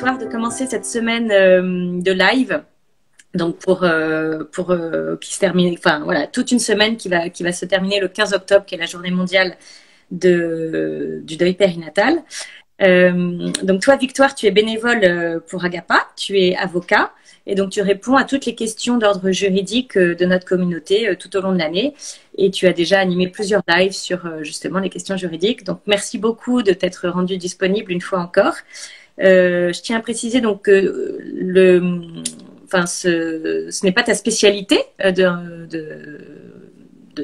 Victoire, de commencer cette semaine de live. Donc qui se termine, enfin voilà, toute une semaine qui va se terminer le 15 octobre, qui est la journée mondiale du deuil périnatal. Donc toi, Victoire, tu es bénévole pour Agapa, tu es avocat et donc tu réponds à toutes les questions d'ordre juridique de notre communauté tout au long de l'année et tu as déjà animé plusieurs lives sur justement les questions juridiques. Donc merci beaucoup de t'être rendu disponible une fois encore. Je tiens à préciser donc que ce n'est pas ta spécialité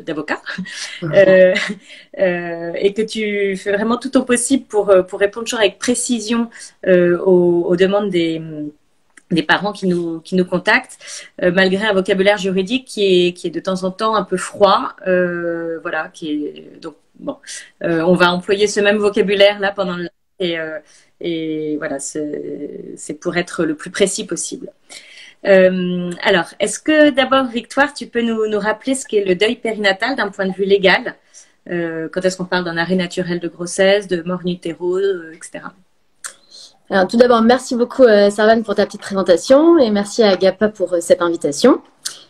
d'avocat et que tu fais vraiment tout ton possible pour répondre toujours avec précision aux demandes des parents qui nous contactent, malgré un vocabulaire juridique qui est de temps en temps un peu froid, voilà, donc bon, on va employer ce même vocabulaire là pendant le et voilà, c'est pour être le plus précis possible. Alors, est-ce que d'abord, Victoire, tu peux nous rappeler ce qu'est le deuil périnatal d'un point de vue légal? Quand est-ce qu'on parle d'un arrêt naturel de grossesse, de mort in utero, etc. Alors, tout d'abord, merci beaucoup, Sarvan, pour ta petite présentation et merci à Agapa pour cette invitation.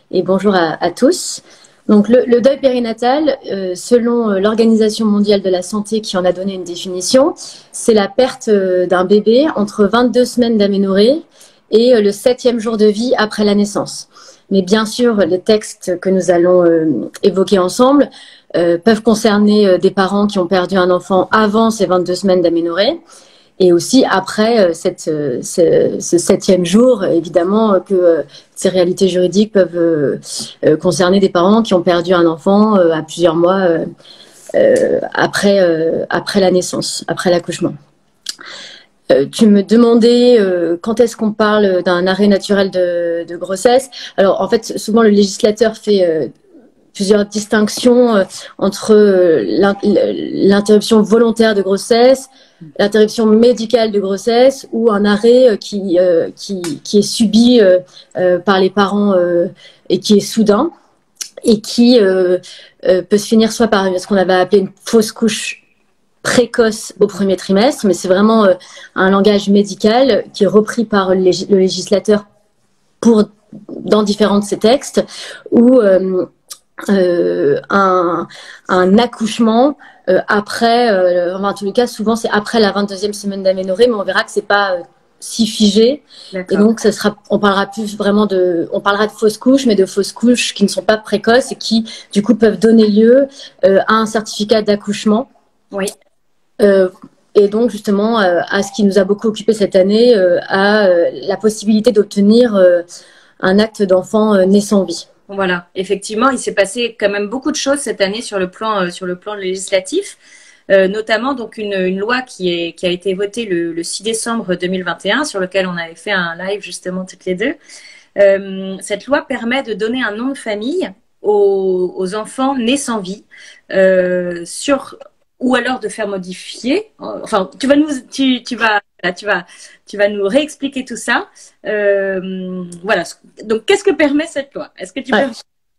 Et bonjour à tous. Donc, le deuil périnatal, selon l'Organisation mondiale de la santé qui en a donné une définition, c'est la perte d'un bébé entre 22 semaines d'aménorrhée et le 7e jour de vie après la naissance. Mais bien sûr, les textes que nous allons évoquer ensemble peuvent concerner des parents qui ont perdu un enfant avant ces 22 semaines d'aménorrhée et aussi après ce 7e jour, évidemment que ces réalités juridiques peuvent concerner des parents qui ont perdu un enfant à plusieurs mois après la naissance, après l'accouchement. Tu me demandais quand est-ce qu'on parle d'un arrêt naturel de grossesse. Alors en fait, souvent le législateur fait plusieurs distinctions entre l'interruption volontaire de grossesse, l'interruption médicale de grossesse ou un arrêt qui est subi par les parents et qui est soudain et qui peut se finir soit par ce qu'on avait appelé une fausse couche précoce au premier trimestre, mais c'est vraiment un langage médical qui est repris par le législateur dans différents de ses textes, ou un accouchement après, en tous les cas, souvent c'est après la 22e semaine d'aménorrhée, mais on verra que c'est pas si figé. Et donc on parlera de fausses couches, mais de fausses couches qui ne sont pas précoces et qui du coup peuvent donner lieu à un certificat d'accouchement. Oui. Et donc justement à ce qui nous a beaucoup occupé cette année, à la possibilité d'obtenir un acte d'enfant né sans vie. Voilà, effectivement, il s'est passé quand même beaucoup de choses cette année sur le plan législatif, notamment donc une loi qui a été votée le 6 décembre 2021, sur lequel on avait fait un live justement toutes les deux. Cette loi permet de donner un nom de famille aux enfants nés sans vie, ou alors de faire modifier. Enfin, tu vas nous réexpliquer tout ça. Voilà. Donc, qu'est-ce que permet cette loi? Est-ce que tu peux...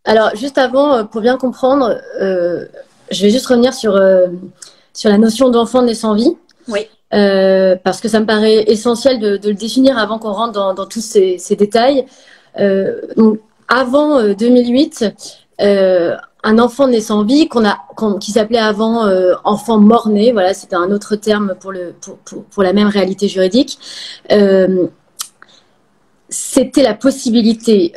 Alors, juste avant, pour bien comprendre, je vais juste revenir sur la notion d'enfant né sans vie. Oui. Parce que ça me paraît essentiel de le définir avant qu'on rentre dans tous ces détails. Donc, avant 2008, un enfant né sans vie qui s'appelait avant enfant mort-né, voilà, c'était un autre terme pour la même réalité juridique. C'était la possibilité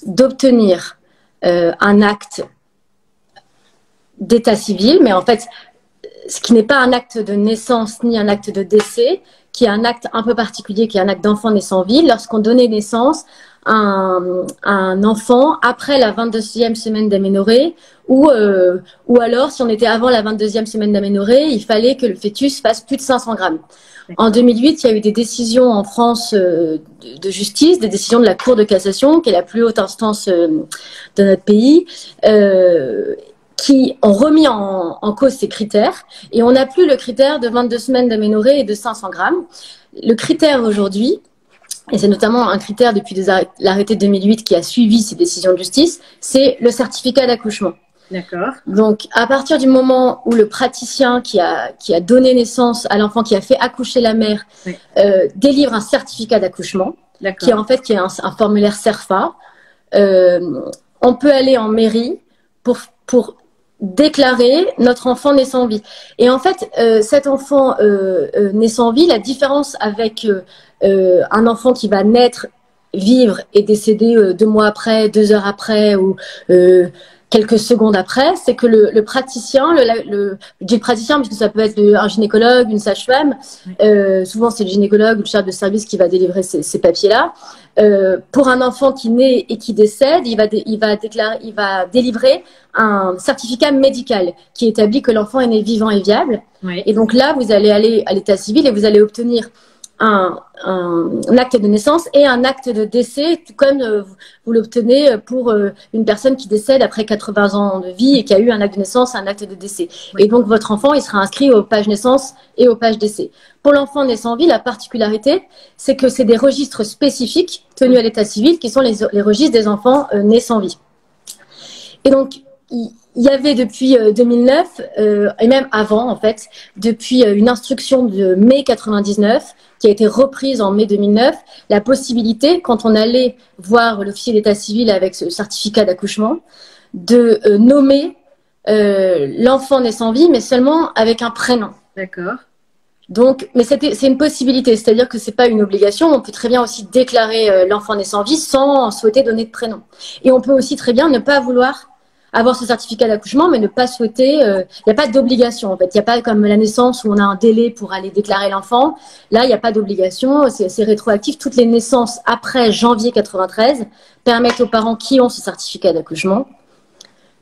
d'obtenir un acte d'état civil, mais en fait, ce qui n'est pas un acte de naissance ni un acte de décès, qui est un acte un peu particulier, qui est un acte d'enfant né sans vie, lorsqu'on donnait naissance à un enfant après la 22e semaine d'aménorrhée, ou alors, si on était avant la 22e semaine d'aménorrhée, il fallait que le fœtus fasse plus de 500 grammes. En 2008, il y a eu des décisions en France de justice, des décisions de la Cour de cassation, qui est la plus haute instance de notre pays, qui ont remis en cause ces critères. Et on n'a plus le critère de 22 semaines d'aménorrhée et de 500 grammes. Le critère aujourd'hui, et c'est notamment un critère depuis l'arrêté de 2008 qui a suivi ces décisions de justice, c'est le certificat d'accouchement. D'accord. Donc, à partir du moment où le praticien qui a donné naissance à l'enfant, qui a fait accoucher la mère, Oui. délivre un certificat d'accouchement, D'accord. qui est en fait un formulaire CERFA, on peut aller en mairie pour déclarer notre enfant né sans vie. Et en fait, cet enfant né sans vie, la différence avec un enfant qui va naître, vivre et décéder 2 mois après, 2 heures après ou quelques secondes après, c'est que le praticien, je dis le praticien parce que ça peut être un gynécologue, une sage-femme, souvent c'est le gynécologue ou le chef de service qui va délivrer ces papiers-là. Pour un enfant qui naît et qui décède, il va délivrer un certificat médical qui établit que l'enfant est né vivant et viable. Oui. Et donc là, vous allez aller à l'état civil et vous allez obtenir un acte de naissance et un acte de décès, tout comme vous l'obtenez pour une personne qui décède après 80 ans de vie et qui a eu un acte de naissance et un acte de décès. Oui. Et donc votre enfant, il sera inscrit aux pages naissance et aux pages décès. Pour l'enfant né sans vie, la particularité, c'est que c'est des registres spécifiques tenus à l'état civil qui sont les registres des enfants nés sans vie. Et donc, il y avait depuis 2009, et même avant en fait, depuis une instruction de mai 99, qui a été reprise en mai 2009, la possibilité, quand on allait voir l'officier d'état civil avec ce certificat d'accouchement, de nommer l'enfant né sans vie, mais seulement avec un prénom. D'accord. Donc, mais c'est une possibilité, c'est-à-dire que c'est pas une obligation. On peut très bien aussi déclarer l'enfant né sans vie sans souhaiter donner de prénom. Et on peut aussi très bien ne pas vouloir avoir ce certificat d'accouchement, mais ne pas souhaiter. Il n'y a pas d'obligation en fait. Il n'y a pas comme la naissance où on a un délai pour aller déclarer l'enfant. Là, il n'y a pas d'obligation. C'est rétroactif. Toutes les naissances après janvier 93 permettent aux parents qui ont ce certificat d'accouchement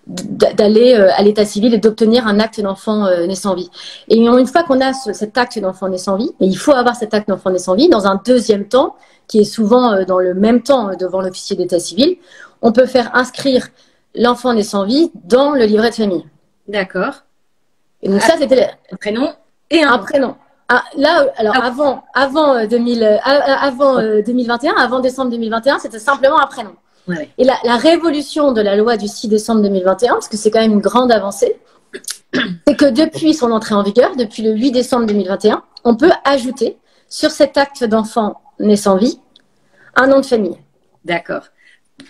d'aller à l'état civil et d'obtenir un acte d'enfant né sans vie. Et une fois qu'on a cet acte d'enfant né sans vie, et il faut avoir cet acte d'enfant né sans vie, dans un deuxième temps, qui est souvent dans le même temps devant l'officier d'état civil, on peut faire inscrire l'enfant né sans vie dans le livret de famille. D'accord. Et donc ça, c'était un prénom et un prénom. Ah, là, alors avant 2021, avant décembre 2021, c'était simplement un prénom. Ouais. Et la révolution de la loi du 6 décembre 2021, parce que c'est quand même une grande avancée, c'est que depuis son entrée en vigueur, depuis le 8 décembre 2021, on peut ajouter sur cet acte d'enfant né sans vie un nom de famille. D'accord.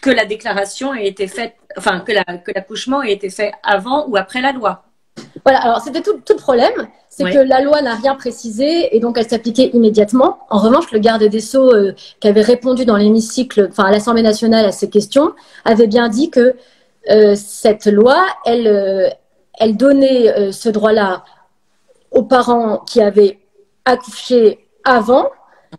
Que la déclaration ait été faite, enfin que l'accouchement ait été fait avant ou après la loi. Voilà, alors c'était tout le problème, c'est que la loi n'a rien précisé et donc elle s'appliquait immédiatement. En revanche, le garde des Sceaux qui avait répondu dans l'hémicycle, enfin à l'Assemblée nationale à ces questions, avait bien dit que cette loi, elle donnait ce droit-là aux parents qui avaient accouché avant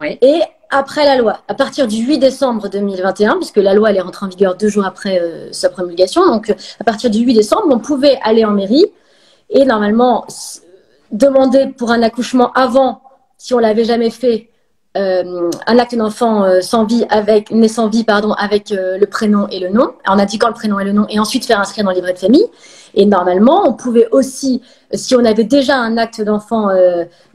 et après la loi. À partir du 8 décembre 2021, puisque la loi elle est rentrée en vigueur 2 jours après sa promulgation, donc à partir du 8 décembre, on pouvait aller en mairie et normalement demander pour un accouchement avant, si on l'avait jamais fait, un acte d'enfant né sans vie, avec le prénom et le nom, en indiquant le prénom et le nom, et ensuite faire inscrire dans le livret de famille. Et normalement, on pouvait aussi, si on avait déjà un acte d'enfant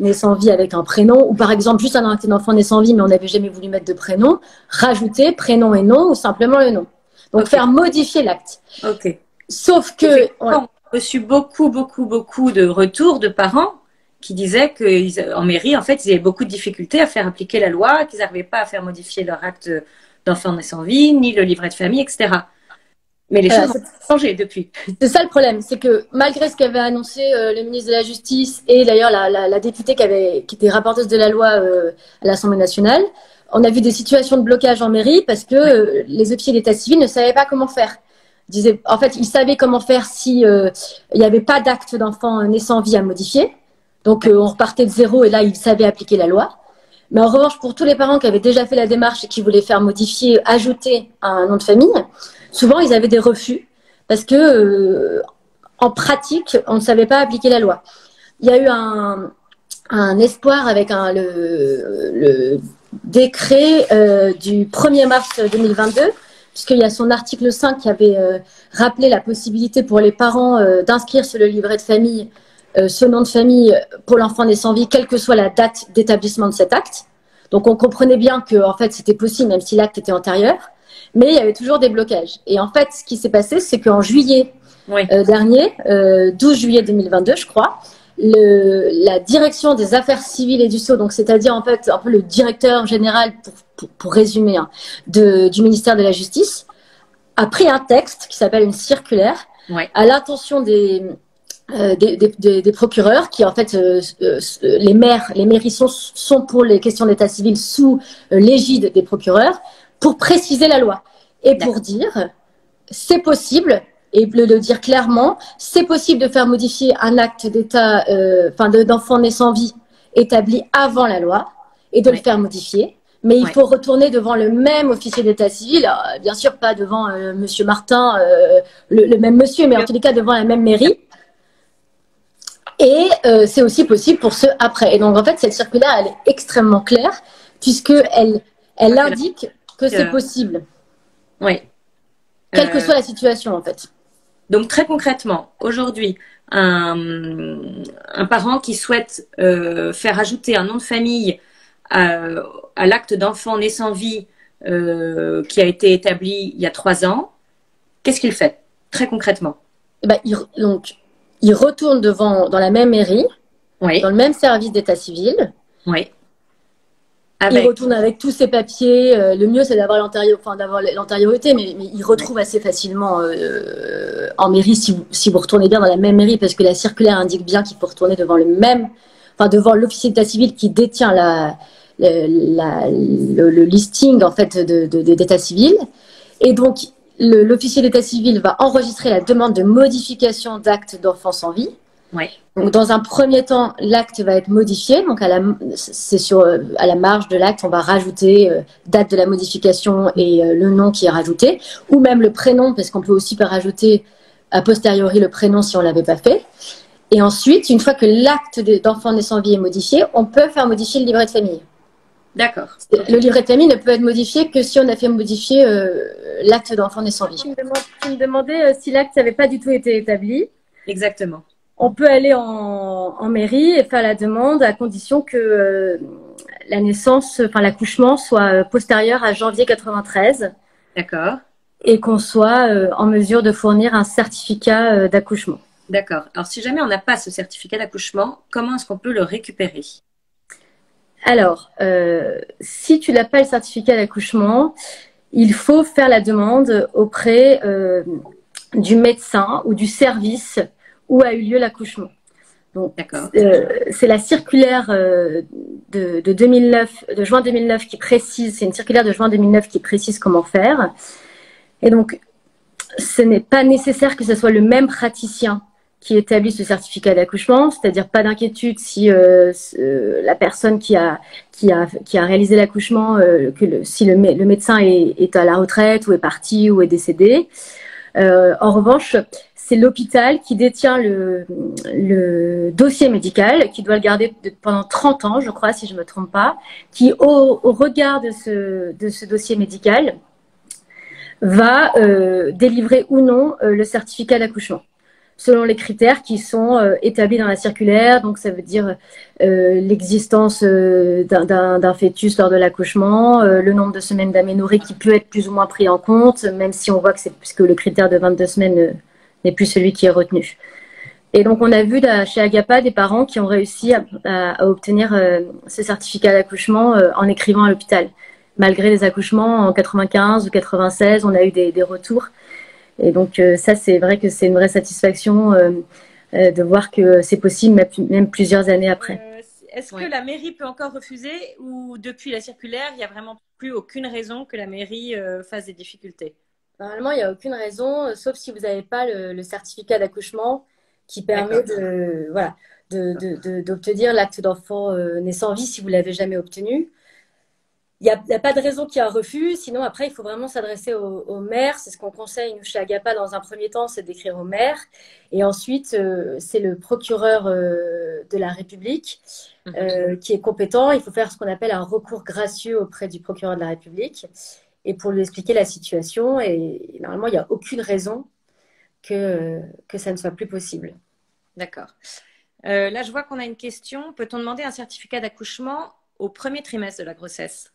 né sans vie avec un prénom, ou par exemple juste un acte d'enfant né sans vie, mais on n'avait jamais voulu mettre de prénom, rajouter prénom et nom, ou simplement le nom. Donc faire modifier l'acte. Ok. Sauf que on a reçu beaucoup de retours de parents qui disaient qu'en mairie, en fait, ils avaient beaucoup de difficultés à faire appliquer la loi, qu'ils n'arrivaient pas à faire modifier leur acte d'enfant né sans vie, ni le livret de famille, etc. Mais les choses ont changé depuis. C'est ça le problème, c'est que malgré ce qu'avait annoncé le ministre de la Justice et d'ailleurs la députée qui était rapporteuse de la loi à l'Assemblée nationale, on a vu des situations de blocage en mairie parce que les officiers d'état civil ne savaient pas comment faire. En fait, ils savaient comment faire si il n'y avait pas d'acte d'enfant né sans vie à modifier. Donc, on repartait de zéro et là, ils savaient appliquer la loi. Mais en revanche, pour tous les parents qui avaient déjà fait la démarche et qui voulaient faire modifier, ajouter un nom de famille, souvent, ils avaient des refus parce que, en pratique, on ne savait pas appliquer la loi. Il y a eu un espoir avec le décret du 1er mars 2022, puisqu'il y a son article 5 qui avait rappelé la possibilité pour les parents d'inscrire sur le livret de famille ce nom de famille pour l'enfant né sans vie, quelle que soit la date d'établissement de cet acte. Donc, on comprenait bien que, en fait, c'était possible, même si l'acte était antérieur. Mais il y avait toujours des blocages. Et en fait, ce qui s'est passé, c'est qu'en juillet Oui. dernier, 12 juillet 2022, je crois, la direction des affaires civiles et du sceau, donc c'est-à-dire en fait un peu le directeur général, pour résumer, hein, du ministère de la Justice, a pris un texte qui s'appelle une circulaire Ouais. à l'intention des procureurs qui en fait les mairies sont pour les questions d'état civil sous l'égide des procureurs pour préciser la loi et pour dire c'est possible et le dire clairement, c'est possible de faire modifier un acte d'état, d'enfant né sans vie établi avant la loi et de le faire modifier. Mais il faut retourner devant le même officier d'état civil, bien sûr pas devant Monsieur Martin, le même monsieur, mais en tous les cas devant la même mairie. Et c'est aussi possible pour ceux après. Et donc en fait cette circulaire elle est extrêmement claire puisque elle indique que c'est possible. Oui. Quelle que soit la situation en fait. Donc très concrètement, aujourd'hui, un parent qui souhaite faire ajouter un nom de famille à l'acte d'enfant né sans vie qui a été établi il y a 3 ans, qu'est-ce qu'il fait très concrètement? Il retourne dans la même mairie, dans le même service d'état civil. Oui. Il retourne avec tous ses papiers. Le mieux, c'est d'avoir l'antériorité, mais il retrouve assez facilement en mairie si vous retournez bien dans la même mairie, parce que la circulaire indique bien qu'il faut retourner devant devant l'officier d'état civil qui détient le listing en fait d'état civil. Et donc, l'officier d'état civil va enregistrer la demande de modification d'acte d'enfant sans vie. Ouais. Donc, dans un premier temps, l'acte va être modifié. Donc, à la marge de l'acte, on va rajouter date de la modification et le nom qui est rajouté, ou même le prénom, parce qu'on peut aussi rajouter a posteriori le prénom si on l'avait pas fait. Et ensuite, une fois que l'acte d'enfant né sans vie est modifié, on peut faire modifier le livret de famille. D'accord. Le livret de famille ne peut être modifié que si on a fait modifier l'acte d'enfant né sans vie. Tu me demandais si l'acte n'avait pas du tout été établi. Exactement. On peut aller en mairie et faire la demande à condition que la naissance, l'accouchement soit postérieur à janvier 93. D'accord. Et qu'on soit en mesure de fournir un certificat d'accouchement. D'accord. Alors, si jamais on n'a pas ce certificat d'accouchement, comment est-ce qu'on peut le récupérer? Alors, si tu n'as pas le certificat d'accouchement, il faut faire la demande auprès du médecin ou du service où a eu lieu l'accouchement. Donc, c'est la circulaire de juin 2009 qui précise, c'est une circulaire de juin 2009 qui précise comment faire. Et donc, ce n'est pas nécessaire que ce soit le même praticien qui établit ce certificat d'accouchement, c'est-à-dire pas d'inquiétude si la personne qui a réalisé l'accouchement, si le médecin est à la retraite ou est parti ou est décédé. En revanche, c'est l'hôpital qui détient le dossier médical, qui doit le garder pendant 30 ans, je crois, si je ne me trompe pas, qui, au regard de ce dossier médical, va délivrer ou non le certificat d'accouchement, selon les critères qui sont établis dans la circulaire. Donc, ça veut dire l'existence d'un fœtus lors de l'accouchement, le nombre de semaines d'aménorrhée qui peut être plus ou moins pris en compte, même si on voit que le critère de 22 semaines n'est plus celui qui est retenu. Et donc, on a vu chez Agapa des parents qui ont réussi à obtenir ce certificat d'accouchement en écrivant à l'hôpital. Malgré les accouchements en 95 ou 96, on a eu des retours. Et donc, ça, c'est vrai que c'est une vraie satisfaction de voir que c'est possible, même plusieurs années après. Est-ce que la mairie peut encore refuser ou depuis la circulaire, il n'y a vraiment plus aucune raison que la mairie fasse des difficultés? Normalement, il n'y a aucune raison, sauf si vous n'avez pas le certificat d'accouchement qui permet d'obtenir l'acte d'enfant né sans vie si vous ne l'avez jamais obtenu. Il n'y a pas de raison qu'il y ait un refus. Sinon, après, il faut vraiment s'adresser au maire. C'est ce qu'on conseille, nous, chez Agapa, dans un premier temps, c'est d'écrire au maire. Et ensuite, c'est le procureur de la République qui est compétent. Il faut faire ce qu'on appelle un recours gracieux auprès du procureur de la République et pour lui expliquer la situation. Et normalement, il n'y a aucune raison que ça ne soit plus possible. D'accord. Là, je vois qu'on a une question. Peut-on demander un certificat d'accouchement au premier trimestre de la grossesse?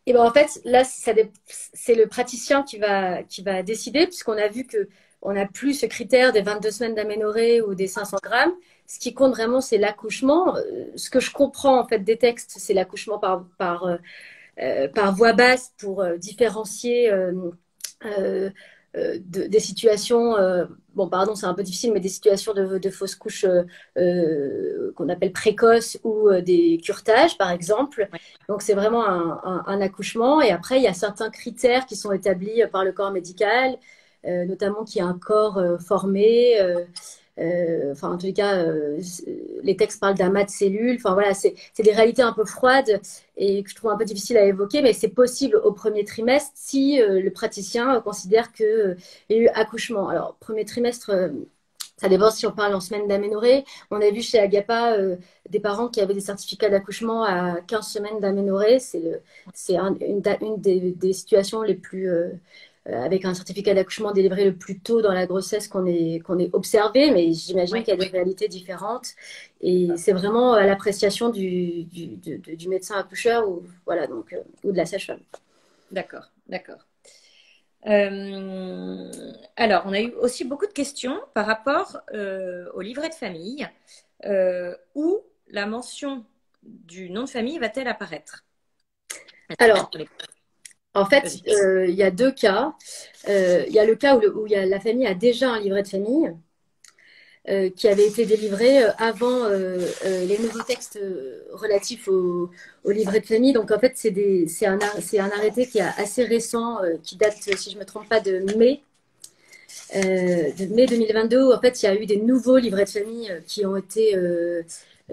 Et ben en fait, là, c'est le praticien qui va décider, puisqu'on a vu que on n'a plus ce critère des 22 semaines d'aménorrhée ou des 500 grammes. Ce qui compte vraiment, c'est l'accouchement. Ce que je comprends en fait des textes, c'est l'accouchement par voie basse pour différencier des situations, bon pardon c'est un peu difficile, mais des situations de fausses couches qu'on appelle précoces ou des curetages par exemple. Ouais. Donc c'est vraiment un accouchement. Et après il y a certains critères qui sont établis par le corps médical, notamment qu'il y a un corps formé. Enfin, en tous les cas, les textes parlent d'amas de cellules. Enfin, voilà, c'est des réalités un peu froides et que je trouve un peu difficiles à évoquer, mais c'est possible au premier trimestre si le praticien considère qu'il y a eu accouchement. Alors, premier trimestre, ça dépend si on parle en semaine d'aménorrhée. On a vu chez Agapa des parents qui avaient des certificats d'accouchement à 15 semaines d'aménorrhée. C'est une des situations les plus avec un certificat d'accouchement délivré le plus tôt dans la grossesse qu'on ait observé, mais j'imagine qu'il y a des réalités différentes. Et c'est vraiment à l'appréciation du médecin accoucheur ou, voilà, donc, ou de la sage-femme. D'accord, d'accord. Alors, on a eu aussi beaucoup de questions par rapport au livret de famille. Où la mention du nom de famille va-t-elle apparaître? Alors, en fait, il y a deux cas. Il y a le cas où la famille a déjà un livret de famille qui avait été délivré avant les nouveaux textes relatifs au livret de famille. Donc, en fait, c'est un arrêté qui est assez récent, qui date, si je ne me trompe pas, de mai 2022, où en fait, il y a eu des nouveaux livrets de famille qui ont été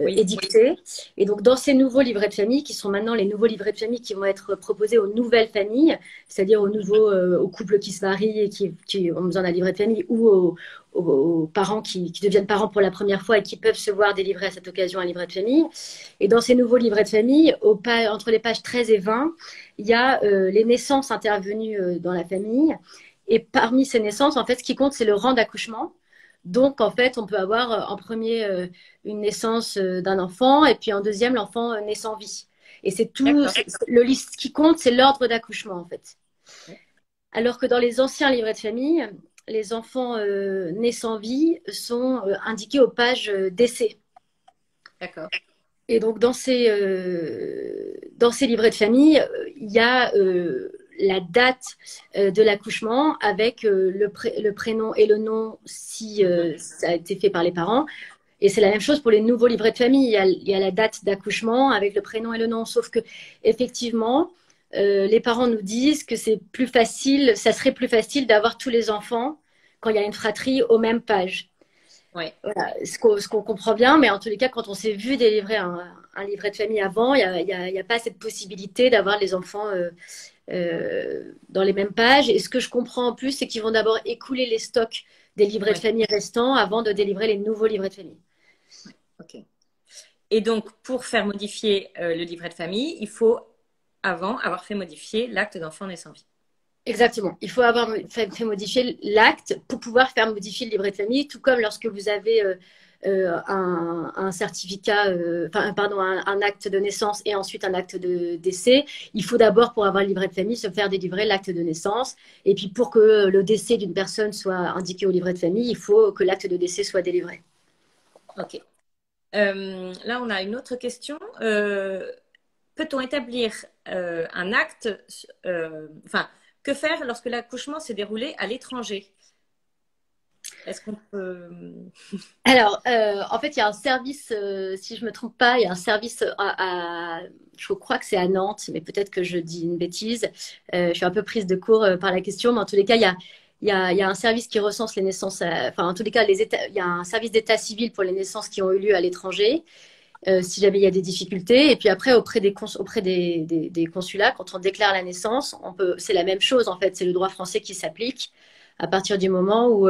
édictés. Et donc, dans ces nouveaux livrets de famille, qui sont maintenant les nouveaux livrets de famille qui vont être proposés aux nouvelles familles, c'est-à-dire aux couples qui se marient et qui ont besoin d'un livret de famille, ou aux parents qui deviennent parents pour la première fois et qui peuvent se voir délivrer à cette occasion un livret de famille. Et dans ces nouveaux livrets de famille, entre les pages 13 et 20, il y a les naissances intervenues dans la famille. Et parmi ces naissances, en fait, ce qui compte, c'est le rang d'accouchement. Donc, en fait, on peut avoir en premier une naissance d'un enfant et puis en deuxième, l'enfant naît sans vie. Et c'est tout. Ce qui compte, c'est l'ordre d'accouchement, en fait. Alors que dans les anciens livrets de famille, les enfants nés sans vie sont indiqués aux pages décès. D'accord. Et donc, dans ces livrets de famille, il y a la date de l'accouchement avec le prénom et le nom si ça a été fait par les parents. Et c'est la même chose pour les nouveaux livrets de famille. Il y a la date d'accouchement avec le prénom et le nom. Sauf que, effectivement, les parents nous disent que c'est plus facile, ça serait plus facile d'avoir tous les enfants quand il y a une fratrie aux mêmes pages. Ouais. Voilà, ce qu'on comprend bien, mais en tous les cas, quand on s'est vu délivrer un livret de famille avant, il n'y a pas cette possibilité d'avoir les enfants dans les mêmes pages. Et ce que je comprends en plus, c'est qu'ils vont d'abord écouler les stocks des livrets de famille restants avant de délivrer les nouveaux livrets de famille. Ok. Et donc, pour faire modifier le livret de famille, il faut avant avoir fait modifier l'acte d'enfant né sans vie. Exactement. Il faut avoir fait modifier l'acte pour pouvoir faire modifier le livret de famille, tout comme lorsque vous avez un certificat, un acte de naissance et ensuite un acte de décès. Il faut d'abord, pour avoir le livret de famille, se faire délivrer l'acte de naissance. Et puis, pour que le décès d'une personne soit indiqué au livret de famille, il faut que l'acte de décès soit délivré. Ok. Là, on a une autre question. Peut-on établir un acte, que faire lorsque l'accouchement s'est déroulé à l'étranger? Est-ce qu'on peut... Alors, en fait, il y a un service, si je ne me trompe pas, il y a un service je crois que c'est à Nantes, mais peut-être que je dis une bêtise. Je suis un peu prise de court par la question, mais en tous les cas, il y a un service qui recense les naissances, en tous les cas, il y a un service d'état civil pour les naissances qui ont eu lieu à l'étranger. Si jamais il y a des difficultés. Et puis après, auprès des consulats, quand on déclare la naissance, c'est la même chose en fait. C'est le droit français qui s'applique à partir du moment où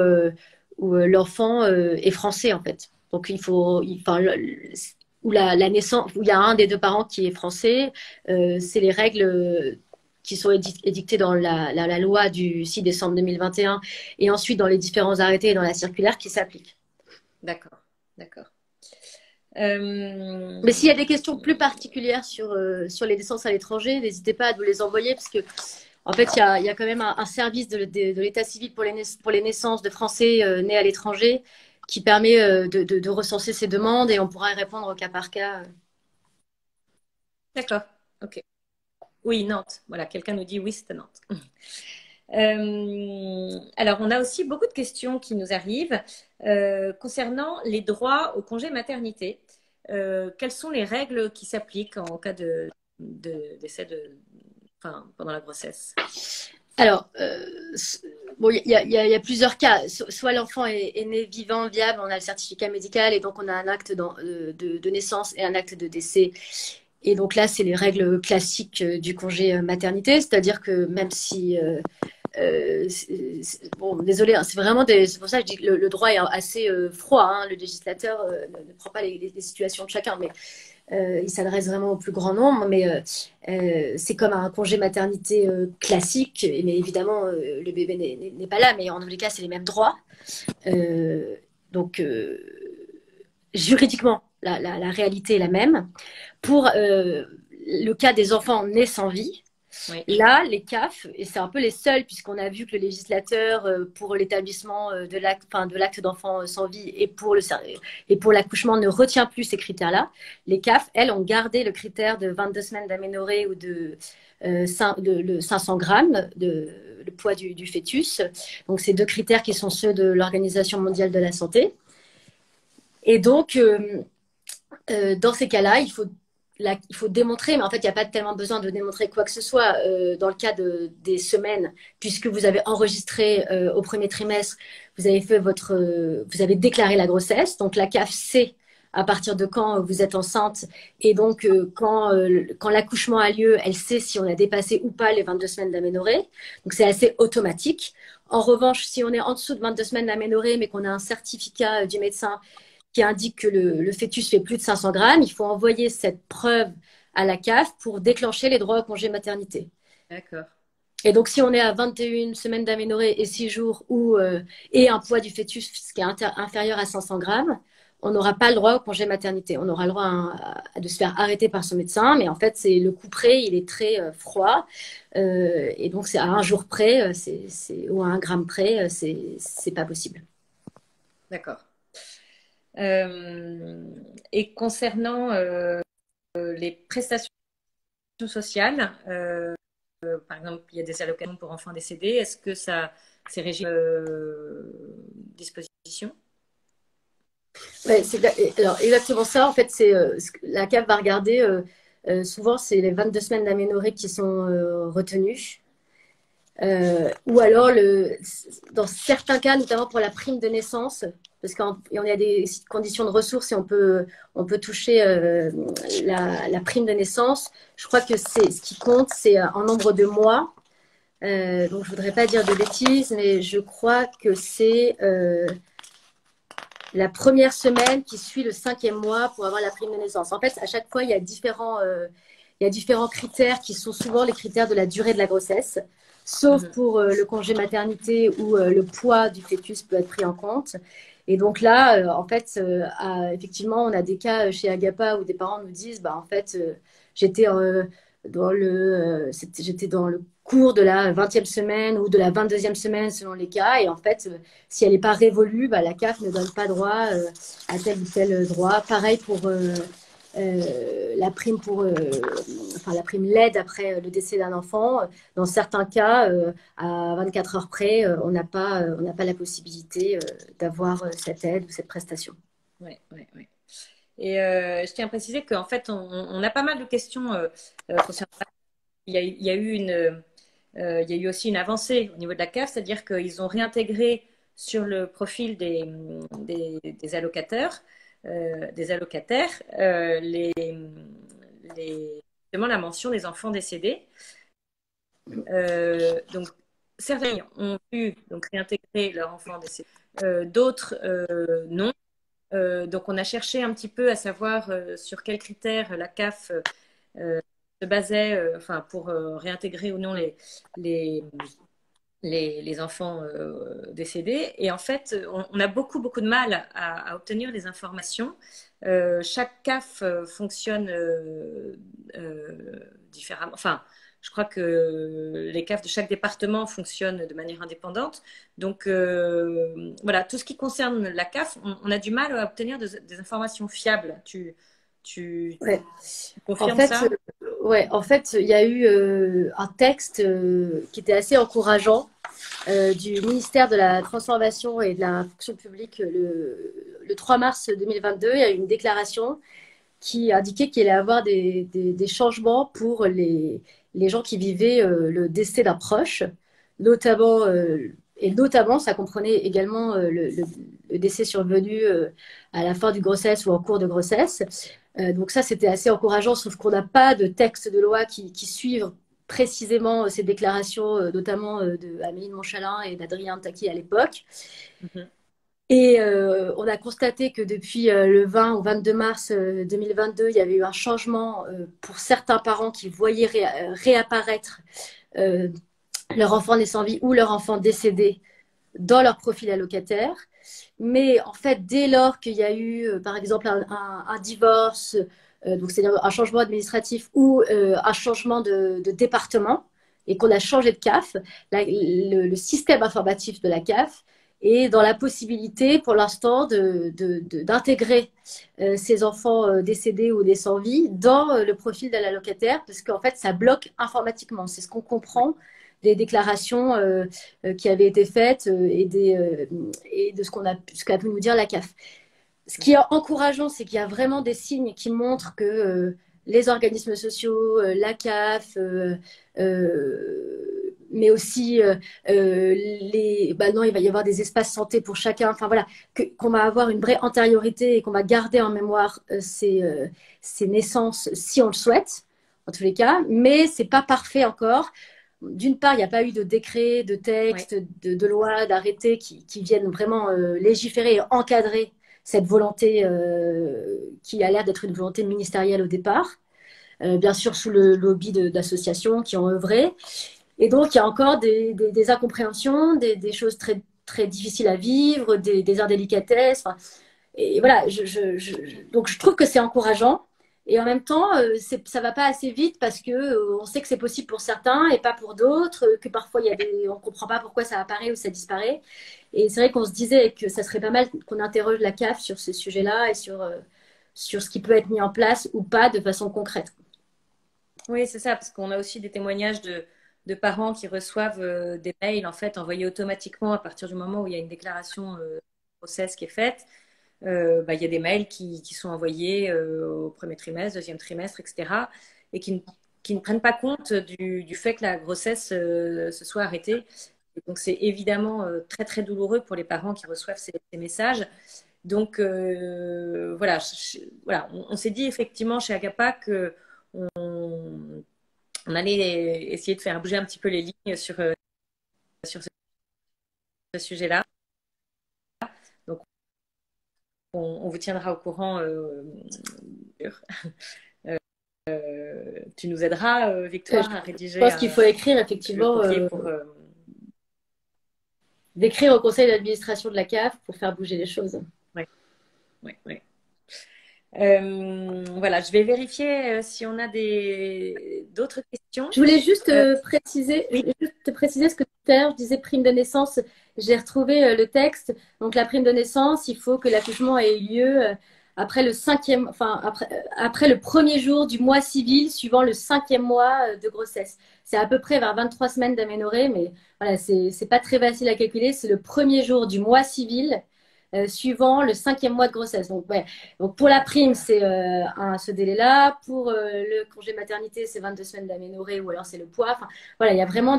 l'enfant est français en fait. Donc où la naissance, où il y a un des deux parents qui est français, c'est les règles qui sont édictées dans la loi du 6 décembre 2021 et ensuite dans les différents arrêtés et dans la circulaire qui s'appliquent. D'accord, d'accord. Mais s'il y a des questions plus particulières sur les naissances à l'étranger, n'hésitez pas à nous les envoyer parce que En fait, il y a quand même un service de l'état civil pour les naissances de Français nés à l'étranger qui permet de recenser ces demandes et on pourra y répondre au cas par cas. D'accord. Ok. Oui, Nantes. Voilà, quelqu'un nous dit oui, c'est à Nantes. Alors, on a aussi beaucoup de questions qui nous arrivent concernant les droits au congé maternité. Quelles sont les règles qui s'appliquent en cas d'essai enfin, pendant la grossesse? Alors, bon, il y a plusieurs cas. Soit l'enfant est né vivant, viable, on a le certificat médical et donc on a un acte de naissance et un acte de décès. Et donc là, c'est les règles classiques du congé maternité, c'est-à-dire que même si bon, désolé, hein, c'est pour ça que je dis que le droit est assez froid. Hein, le législateur ne prend pas les situations de chacun, mais il s'adresse vraiment au plus grand nombre. Mais c'est comme un congé maternité classique, mais évidemment, le bébé n'est pas là, mais en tous les cas, c'est les mêmes droits. Euh, donc, juridiquement, la réalité est la même. Pour le cas des enfants nés sans vie, Oui. là, les CAF, et c'est un peu les seuls, puisqu'on a vu que le législateur, pour l'établissement de l'acte d'enfant sans vie et pour l'accouchement, ne retient plus ces critères-là. Les CAF, elles, ont gardé le critère de 22 semaines d'aménorrhée ou le 500 grammes, le poids du fœtus. Donc, ces deux critères qui sont ceux de l'Organisation mondiale de la santé. Et donc, dans ces cas-là, il faut démontrer, mais en fait, il n'y a pas tellement besoin de démontrer quoi que ce soit dans le cas des semaines, puisque vous avez enregistré au premier trimestre, vous avez déclaré la grossesse, donc la CAF sait à partir de quand vous êtes enceinte, et donc quand l'accouchement a lieu, elle sait si on a dépassé ou pas les 22 semaines d'aménorrhée, donc c'est assez automatique. En revanche, si on est en dessous de 22 semaines d'aménorrhée, mais qu'on a un certificat du médecin qui indique que le fœtus fait plus de 500 grammes, il faut envoyer cette preuve à la CAF pour déclencher les droits au congé maternité. D'accord. Et donc, si on est à 21 semaines d'aménorrhée et 6 jours et un poids du fœtus qui est inférieur à 500 grammes, on n'aura pas le droit au congé maternité. On aura le droit de se faire arrêter par son médecin, mais en fait, c'est le coup près, il est très froid. Et donc, c'est à un jour près, ou à 1 gramme près, c'est pas possible. D'accord. Et concernant les prestations sociales, par exemple, il y a des allocations pour enfants décédés. Est-ce que c'est régi disposition? Ouais, alors exactement ça, en fait, c'est la CAF va regarder, souvent c'est les 22 semaines d'aménorrhée qui sont retenues. Ou alors, dans certains cas, notamment pour la prime de naissance, parce qu'on y a des conditions de ressources et on peut toucher la prime de naissance. Je crois que ce qui compte, c'est en nombre de mois. Donc, je voudrais pas dire de bêtises, mais je crois que c'est la première semaine qui suit le 5e mois pour avoir la prime de naissance. En fait, à chaque fois, il y a différents critères qui sont souvent les critères de la durée de la grossesse, sauf pour le congé maternité où le poids du fœtus peut être pris en compte. Et donc là, en fait, effectivement, on a des cas chez Agapa où des parents nous disent, bah, en fait, j'étais j'étais dans le cours de la 20e semaine ou de la 22e semaine selon les cas. Et en fait, si elle n'est pas révolue, bah, la CAF ne donne pas droit à tel ou tel droit. Pareil pour la prime enfin la prime l'aide après le décès d'un enfant. Dans certains cas, à 24 heures près, on n'a pas la possibilité d'avoir cette aide ou cette prestation. Oui, oui, oui. Et je tiens à préciser qu'en fait, on a pas mal de questions concernant. Il y a eu il y a eu aussi une avancée au niveau de la CAF, c'est-à-dire qu'ils ont réintégré sur le profil des allocataires, justement la mention des enfants décédés. Donc, certains ont pu donc réintégrer leurs enfants décédés, d'autres non. Donc, on a cherché un petit peu à savoir sur quels critères la CAF se basait, enfin, pour réintégrer ou non les, les enfants décédés. Et en fait, on a beaucoup, beaucoup de mal à obtenir les informations. Chaque CAF fonctionne différemment. Enfin, je crois que les CAF de chaque département fonctionnent de manière indépendante. Donc, voilà, tout ce qui concerne la CAF, on a du mal à obtenir des informations fiables. Tu Ouais. En confirmes fait, ça? ouais, en fait, il y a eu un texte qui était assez encourageant du ministère de la Transformation et de la Fonction publique le 3 mars 2022. Il y a eu une déclaration qui indiquait qu'il allait y avoir des changements pour les gens qui vivaient le décès d'un proche, notamment, et notamment, ça comprenait également le décès survenu à la fin du grossesse ou en cours de grossesse. Donc ça, c'était assez encourageant, sauf qu'on n'a pas de texte de loi qui suivent précisément ces déclarations, notamment de Amélie de Montchalin et d'Adrien Taki à l'époque. Mhm. Et on a constaté que depuis le 20 au 22 mars 2022, il y avait eu un changement pour certains parents qui voyaient réapparaître euh, leur enfant né sans vie ou leur enfant décédé dans leur profil allocataire. Mais en fait, dès lors qu'il y a eu, par exemple, un divorce, donc c'est-à-dire un changement administratif ou un changement de département, et qu'on a changé de CAF, le système informatif de la CAF est dans la possibilité, pour l'instant, d'intégrer ces enfants décédés ou nés sans vie dans le profil de l'allocataire, parce qu'en fait, ça bloque informatiquement. C'est ce qu'on comprend des déclarations qui avaient été faites et de ce qu'a pu nous dire la CAF. Ce qui est encourageant, c'est qu'il y a vraiment des signes qui montrent que les organismes sociaux, la CAF, mais aussi non, il va y avoir des espaces santé pour chacun. Enfin voilà, qu'on va avoir une vraie antériorité et qu'on va garder en mémoire ces naissances si on le souhaite, en tous les cas. Mais c'est pas parfait encore. D'une part, il n'y a pas eu de décret, de Ouais. texte, de loi, d'arrêté qui viennent vraiment légiférer et encadrer cette volonté qui a l'air d'être une volonté ministérielle au départ. Bien sûr, sous le lobby d'associations qui ont œuvré. Et donc, il y a encore des incompréhensions, des choses très, très difficiles à vivre, des indélicatesses. Enfin, et voilà, donc je trouve que c'est encourageant. Et en même temps, ça va pas assez vite parce que on sait que c'est possible pour certains et pas pour d'autres, que parfois on comprend pas pourquoi ça apparaît ou ça disparaît. Et c'est vrai qu'on se disait que ça serait pas mal qu'on interroge la CAF sur ces sujets-là et sur ce qui peut être mis en place ou pas de façon concrète. Oui, c'est ça, parce qu'on a aussi des témoignages de parents qui reçoivent des mails en fait envoyés automatiquement à partir du moment où il y a une déclaration de grossesse qui est faite. Bah, il y a des mails qui sont envoyés au premier trimestre, deuxième trimestre, etc. et qui ne prennent pas compte du fait que la grossesse se soit arrêtée. Et donc c'est évidemment très très douloureux pour les parents qui reçoivent ces messages. Donc voilà, voilà, on s'est dit effectivement chez Agapa que on allait essayer de faire bouger un petit peu les lignes sur ce sujet-là. Donc, on vous tiendra au courant. Tu nous aideras, Victoire, à Je rédiger pense qu'il faut écrire le effectivement, courrier pour. d'écrire au conseil d'administration de la CAF pour faire bouger les choses. Ouais, ouais, ouais. Voilà, je vais vérifier si on a d'autres questions. Je voulais juste Oui, te préciser ce que tout à l'heure je disais prime de naissance. J'ai retrouvé le texte. Donc la prime de naissance, il faut que l'accouchement ait eu lieu après le cinquième, enfin après le premier jour du mois civil suivant le cinquième mois de grossesse. C'est à peu près vers 23 semaines d'aménorrhée, mais voilà, c'est pas très facile à calculer. C'est le premier jour du mois civil suivant le cinquième mois de grossesse. Donc ouais, donc pour la prime, c'est ce délai-là. Pour le congé maternité, c'est 22 semaines d'aménorrhée ou alors c'est le poids. Enfin, voilà, il y a vraiment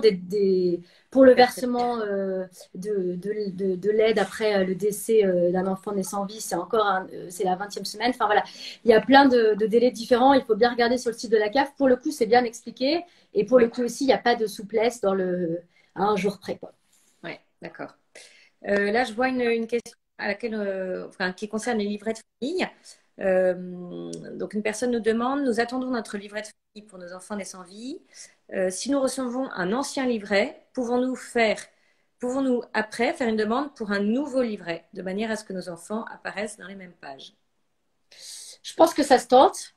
pour le versement de l'aide après le décès d'un enfant né sans vie, c'est la 20e semaine. Enfin voilà, il y a plein de délais différents. Il faut bien regarder sur le site de la CAF. Pour le coup, c'est bien expliqué. Et pour le oui, coup aussi, il n'y a pas de souplesse à un jour près, quoi. ouais, d'accord. Là, je vois une question à laquelle, enfin, qui concerne les livrets de famille. Donc, une personne nous demande, nous attendons notre livret de famille pour nos enfants nés sans vie. Si nous recevons un ancien livret, pouvons-nous après faire une demande pour un nouveau livret, de manière à ce que nos enfants apparaissent dans les mêmes pages? Je pense que ça se tente,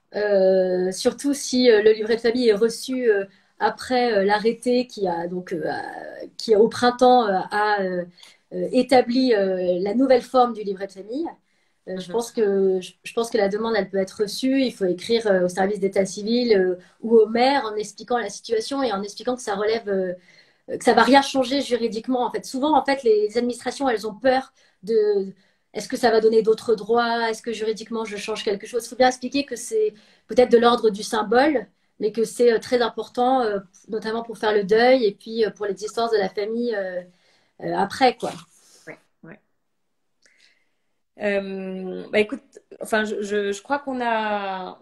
surtout si le livret de famille est reçu après l'arrêté qui au printemps a établi la nouvelle forme du livret de famille. Je pense que la demande, elle peut être reçue. Il faut écrire au service d'état civil ou au maire en expliquant la situation et en expliquant que ça relève, que ça va rien changer juridiquement. En fait, souvent, en fait, les administrations, elles ont peur de est-ce que ça va donner d'autres droits? Est-ce que juridiquement, je change quelque chose? Il faut bien expliquer que c'est peut-être de l'ordre du symbole, mais que c'est très important, notamment pour faire le deuil et puis pour l'existence de la famille après, quoi. Ouais, ouais. Bah écoute, enfin, je crois on a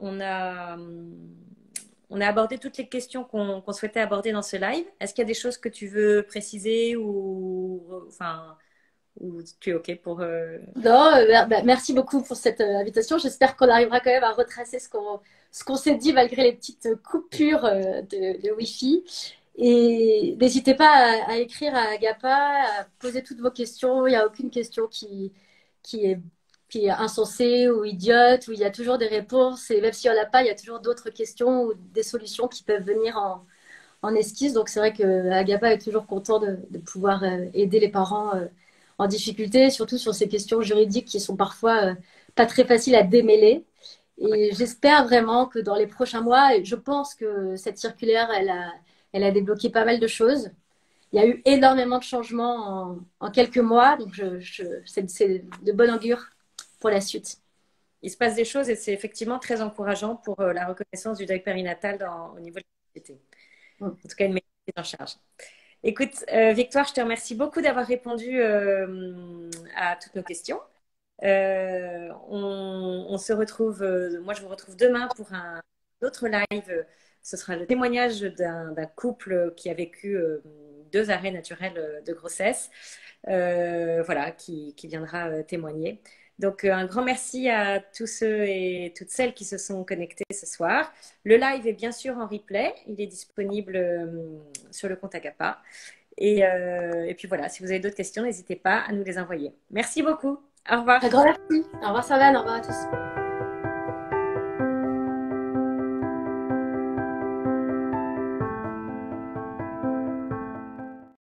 abordé toutes les questions qu'on souhaitait aborder dans ce live. Est-ce qu'il y a des choses que tu veux préciser enfin, ou tu es OK pour... Non, merci beaucoup pour cette invitation. J'espère qu'on arrivera quand même à retracer ce qu'on s'est dit malgré les petites coupures de Wi-Fi. Et n'hésitez pas à écrire à Agapa, à poser toutes vos questions. Il n'y a aucune question qui est, qui est insensée ou idiote, où il y a toujours des réponses. Et même s'il n'y en a pas, il y a toujours d'autres questions ou des solutions qui peuvent venir en esquisse. Donc c'est vrai que Agapa est toujours content de pouvoir aider les parents en difficulté, surtout sur ces questions juridiques qui sont parfois pas très faciles à démêler. Et j'espère vraiment que dans les prochains mois, et je pense que cette circulaire, elle a débloqué pas mal de choses. Il y a eu énormément de changements en quelques mois, donc c'est de bon augure pour la suite. Il se passe des choses et c'est effectivement très encourageant pour la reconnaissance du deuil périnatal au niveau de la société. Mm. En tout cas, une métier en charge. Écoute, Victoire, je te remercie beaucoup d'avoir répondu à toutes nos questions. On se retrouve, moi je vous retrouve demain pour un autre live. Ce sera le témoignage d'un couple qui a vécu 2 arrêts naturels de grossesse, voilà, qui viendra témoigner. Donc un grand merci à tous ceux et toutes celles qui se sont connectés ce soir. Le live est bien sûr en replay, il est disponible sur le compte Agapa. Et puis voilà, si vous avez d'autres questions, n'hésitez pas à nous les envoyer. Merci beaucoup. Au revoir. Un grand merci. Au revoir, Savane. Au revoir à tous.